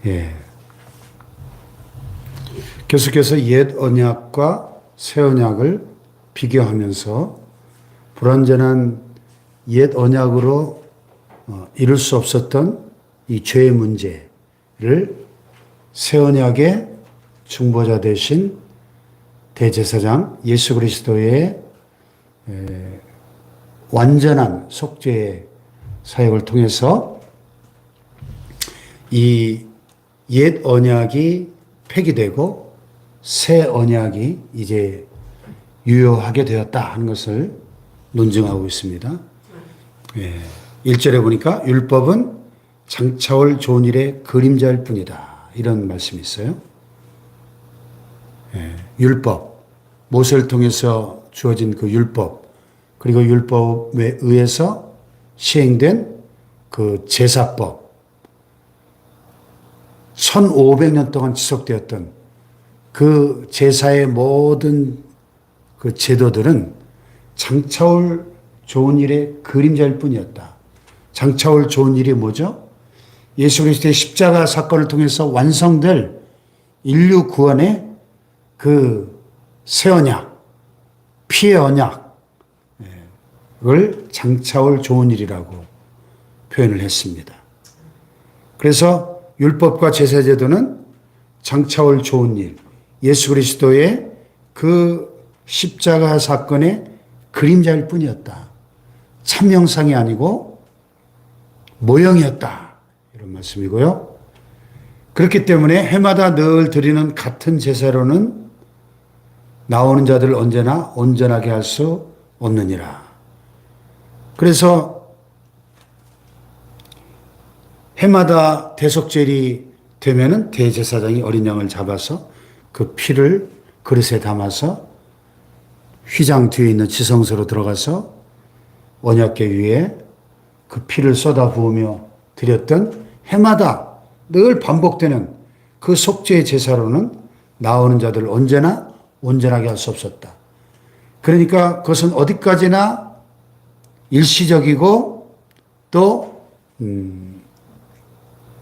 예. 계속해서 옛 언약과 새 언약을 비교하면서 불완전한 옛 언약으로 이룰 수 없었던 이 죄의 문제를 새 언약의 중보자 되신 대제사장 예수 그리스도의 완전한 속죄의 사역을 통해서 이 옛 언약이 폐기되고 새 언약이 이제 유효하게 되었다 하는 것을 논증하고 있습니다. 1절에 보니까 율법은 장차올 좋은 일의 그림자일 뿐이다. 이런 말씀이 있어요. 율법, 모세를 통해서 주어진 그 율법, 그리고 율법에 의해서 시행된 그 제사법, 1500년 동안 지속되었던 그 제사의 모든 그 제도들은 장차올 좋은 일의 그림자일 뿐이었다. 장차올 좋은 일이 뭐죠? 예수 그리스도의 십자가 사건을 통해서 완성될 인류 구원의 그 새 언약, 피의 언약을 장차올 좋은 일이라고 표현을 했습니다. 그래서 율법과 제사제도는 장차올 좋은 일, 예수 그리스도의 그 십자가 사건의 그림자일 뿐이었다. 참형상이 아니고 모형이었다. 이런 말씀이고요. 그렇기 때문에 해마다 늘 드리는 같은 제사로는 나오는 자들을 언제나 온전하게 할 수 없느니라. 그래서 해마다 대속절이 되면은 대제사장이 어린 양을 잡아서 그 피를 그릇에 담아서 휘장 뒤에 있는 지성소로 들어가서 언약궤 위에 그 피를 쏟아 부으며 드렸던 해마다 늘 반복되는 그 속죄의 제사로는 나오는 자들을 언제나 온전하게 할 수 없었다. 그러니까 그것은 어디까지나 일시적이고 또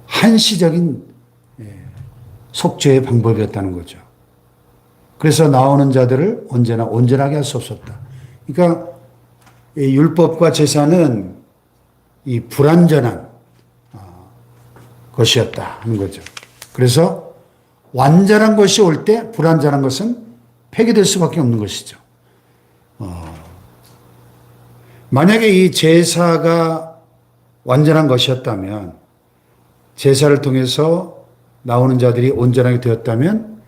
한시적인 속죄의 방법이었다는 거죠. 그래서 나오는 자들을 언제나 온전하게 할 수 없었다. 그러니까 이 율법과 제사는 이 불완전한 것이었다 하는 거죠. 그래서 완전한 것이 올 때 불완전한 것은 폐기될 수밖에 없는 것이죠. 만약에 이 제사가 완전한 것이었다면, 제사를 통해서 나오는 자들이 온전하게 되었다면,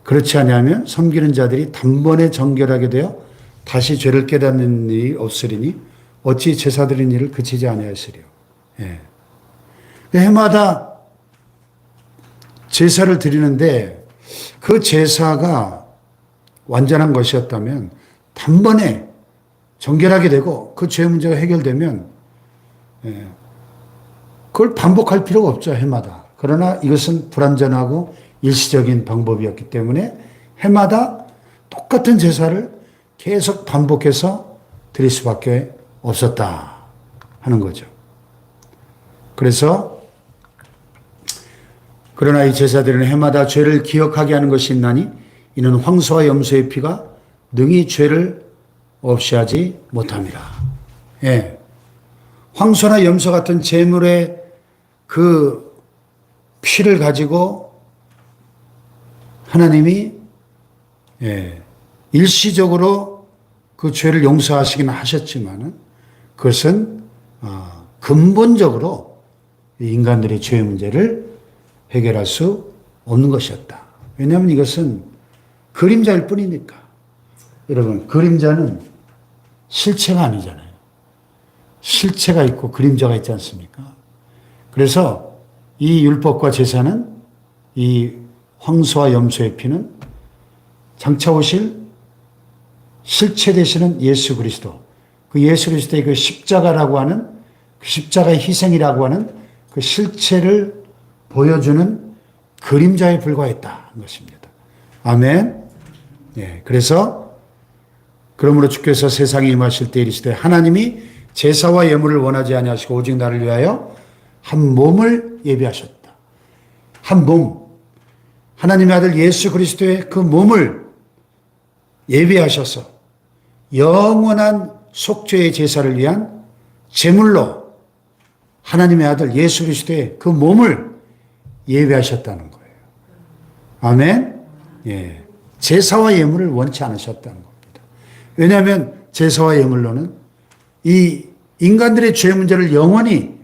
그렇지 않으면 섬기는 자들이 단번에 정결하게 되어 다시 죄를 깨닫는 일이 없으리니 어찌 제사 드리는 일을 그치지 아니하시리요. 해마다 제사를 드리는데 그 제사가 완전한 것이었다면 단번에 정결하게 되고 그 죄 문제가 해결되면 그걸 반복할 필요가 없죠, 해마다. 그러나 이것은 불완전하고 일시적인 방법이었기 때문에 해마다 똑같은 제사를 계속 반복해서 드릴 수밖에 없었다 하는 거죠. 그래서 그러나 이 제사들은 해마다 죄를 기억하게 하는 것이 있나니 이는 황소와 염소의 피가 능히 죄를 없이 하지 못함이라. 황소나 염소 같은 제물의 그 피를 가지고 하나님이 일시적으로 그 죄를 용서하시기는 하셨지만은 그것은 근본적으로 인간들의 죄의 문제를 해결할 수 없는 것이었다. 왜냐하면 이것은 그림자일 뿐이니까. 여러분, 그림자는 실체가 아니잖아요. 실체가 있고 그림자가 있지 않습니까? 그래서 이 율법과 제사는, 이 황소와 염소의 피는 장차 오실 실체 되시는 예수 그리스도, 그 예수 그리스도의 그 십자가라고 하는, 그 십자가의 희생이라고 하는 그 실체를 보여주는 그림자에 불과했다는 것입니다. 아멘. 그래서 그러므로 주께서 세상에 임하실 때 이르시되 하나님이 제사와 예물을 원하지 아니하시고 오직 나를 위하여 한 몸을 예비하셨다. 한 몸, 하나님의 아들 예수 그리스도의 그 몸을 예비하셔서 영원한 속죄의 제사를 위한 제물로 하나님의 아들 예수 그리스도의 그 몸을 예비하셨다는 거예요. 아멘? 예. 제사와 예물을 원치 않으셨다는 겁니다. 왜냐하면 제사와 예물로는 이 인간들의 죄 문제를 영원히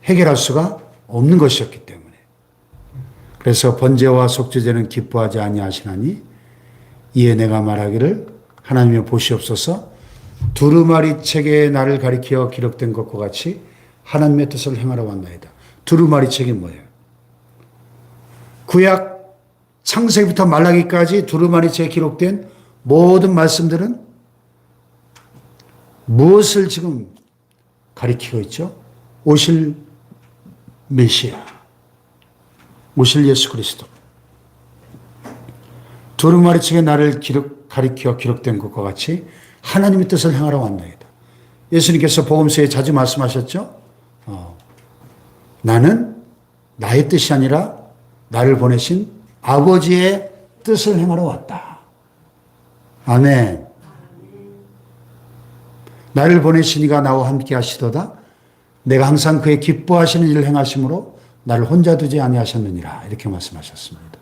해결할 수가 없는 것이었기 때문에. 그래서 번제와 속죄제는 기뻐하지 아니하시나니 이에 내가 말하기를 하나님의 보시옵소서 두루마리 책에 나를 가리켜 기록된 것과 같이 하나님의 뜻을 행하러 왔나이다. 두루마리 책이 뭐예요? 구약 창세기부터 말라기까지 두루마리 책에 기록된 모든 말씀들은 무엇을 지금 가리키고 있죠? 오실 메시아, 오실 예수 그리스도. 두루마리 책에 나를 가리켜 기록된 것과 같이 하나님의 뜻을 행하러 왔나이다. 예수님께서 복음서에 자주 말씀하셨죠? 나는 나의 뜻이 아니라 나를 보내신 아버지의 뜻을 행하러 왔다. 아멘. 나를 보내신 이가 나와 함께 하시도다. 내가 항상 그의 기뻐하시는 일을 행하심으로 나를 혼자 두지 아니하셨느니라. 이렇게 말씀하셨습니다.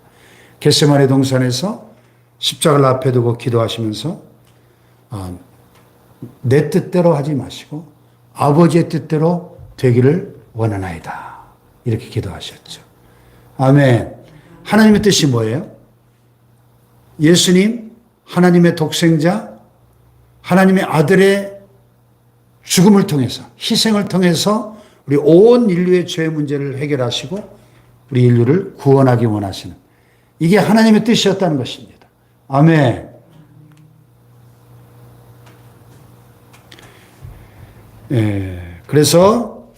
겟세마네 동산에서 십자가를 앞에 두고 기도하시면서 내 뜻대로 하지 마시고 아버지의 뜻대로 되기를 원하나이다. 이렇게 기도하셨죠. 아멘. 하나님의 뜻이 뭐예요? 예수님, 하나님의 독생자, 하나님의 아들의 죽음을 통해서, 희생을 통해서 우리 온 인류의 죄 문제를 해결하시고 우리 인류를 구원하기 원하시는, 이게 하나님의 뜻이었다는 것입니다. 아멘. 그래서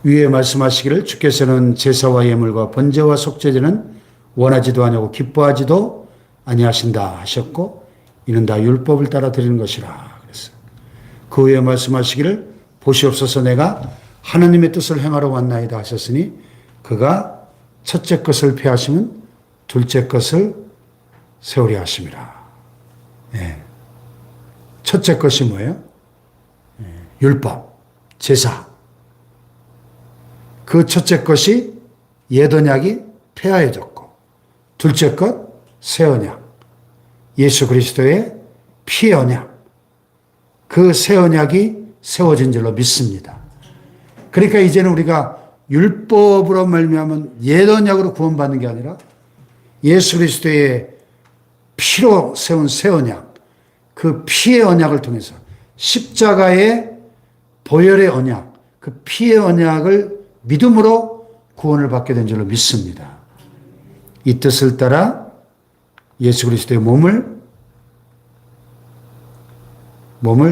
위에 말씀하시기를 주께서는 제사와 예물과 번제와 속죄제는 원하지도 아니하고 기뻐하지도 아니하신다 하셨고 이는 다 율법을 따라 드리는 것이라 그랬어요. 그 후에 말씀하시기를 보시옵소서 내가 하나님의 뜻을 행하러 왔나이다 하셨으니 그가 첫째 것을 폐하시면 둘째 것을 세우려 하심이라. 첫째 것이 뭐예요? 율법, 제사. 그 첫째 것이 옛 언약이 폐하해졌고 둘째 것 새 언약, 예수 그리스도의 피의 언약, 그 새 언약이 세워진 줄로 믿습니다. 그러니까 이제는 우리가 율법으로 말미암은 옛 언약으로 구원받는 게 아니라 예수 그리스도의 피로 세운 새 언약, 그 피의 언약을 통해서 십자가의 보혈의 언약, 그 피의 언약을 믿음으로 구원을 받게 된 줄로 믿습니다. 이 뜻을 따라 예수 그리스도의 몸을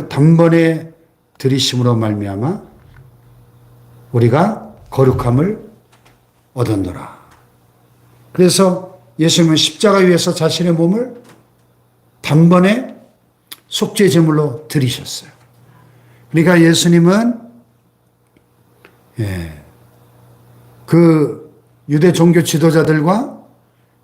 단번에 들이심으로 말미암아 우리가 거룩함을 얻었노라. 그래서 예수님은 십자가 위에서 자신의 몸을 단번에 속죄 제물로 드리셨어요. 그러니까 예수님은 그 유대 종교 지도자들과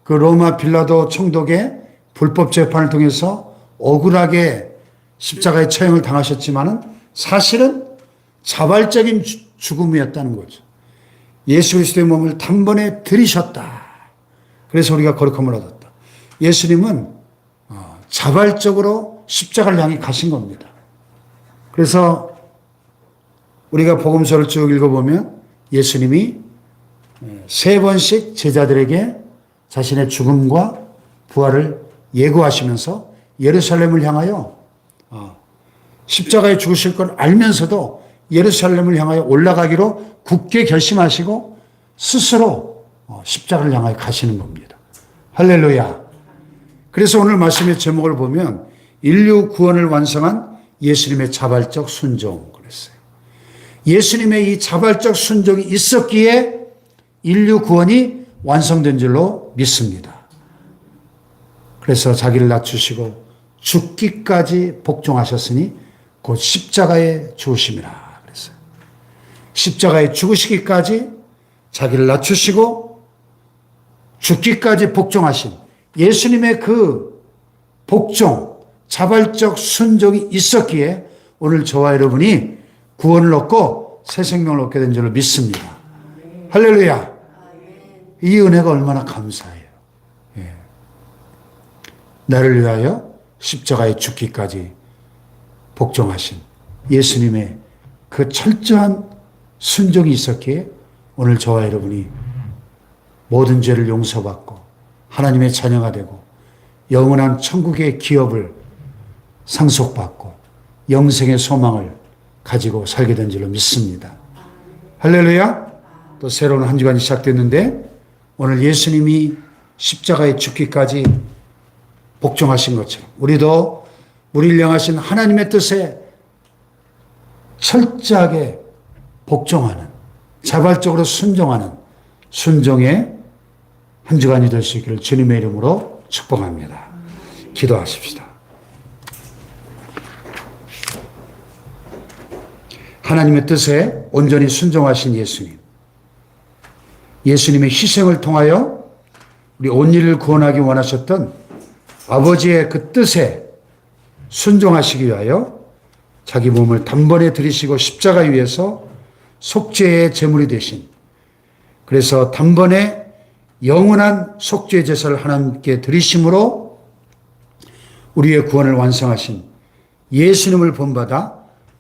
그 로마 빌라도 총독의 불법 재판을 통해서 억울하게 십자가의 처형을 당하셨지만은 사실은 자발적인 죽음이었다는 거죠. 예수 그리스도의 몸을 단번에 들이셨다. 그래서 우리가 거룩함을 얻었다. 예수님은 자발적으로 십자가를 향해 가신 겁니다. 그래서 우리가 복음서를 쭉 읽어보면 예수님이 3번씩 제자들에게 자신의 죽음과 부활을 예고하시면서 예루살렘을 향하여 십자가에 죽으실 걸 알면서도 예루살렘을 향하여 올라가기로 굳게 결심하시고 스스로 십자가를 향하여 가시는 겁니다. 할렐루야. 그래서 오늘 말씀의 제목을 보면 인류 구원을 완성한 예수님의 자발적 순종 그랬어요. 예수님의 이 자발적 순종이 있었기에 인류 구원이 완성된 줄로 믿습니다. 그래서 자기를 낮추시고 죽기까지 복종하셨으니 곧 십자가에 죽으심이라 그랬어요. 십자가에 죽으시기까지 자기를 낮추시고 죽기까지 복종하신 예수님의 그 복종, 자발적 순종이 있었기에 오늘 저와 여러분이 구원을 얻고 새 생명을 얻게 된 줄로 믿습니다. 할렐루야. 이 은혜가 얼마나 감사해요. 예. 나를 위하여 십자가에 죽기까지 복종하신 예수님의 그 철저한 순종이 있었기에 오늘 저와 여러분이 모든 죄를 용서받고 하나님의 자녀가 되고 영원한 천국의 기업을 상속받고 영생의 소망을 가지고 살게 된 줄로 믿습니다. 할렐루야. 또 새로운 한 주간이 시작됐는데 오늘 예수님이 십자가에 죽기까지 복종하신 것처럼 우리도 우리를 향하신 하나님의 뜻에 철저하게 복종하는, 자발적으로 순종하는 순종의 한 주간이 될 수 있기를 주님의 이름으로 축복합니다. 기도하십시다. 하나님의 뜻에 온전히 순종하신 예수님. 예수님의 희생을 통하여 우리 온 일을 구원하기 원하셨던 아버지의 그 뜻에 순종하시기 위하여 자기 몸을 단번에 들이시고 십자가 위에서 속죄의 제물이 되신, 그래서 단번에 영원한 속죄 제사를 하나님께 드리심으로 우리의 구원을 완성하신 예수님을 본받아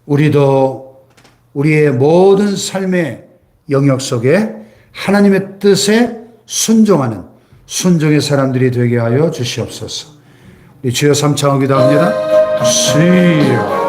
우리도 우리의 모든 삶의 영역 속에 하나님의 뜻에 순종하는 순종의 사람들이 되게 하여 주시옵소서. 우리 주여 삼창하기도 합니다. 주여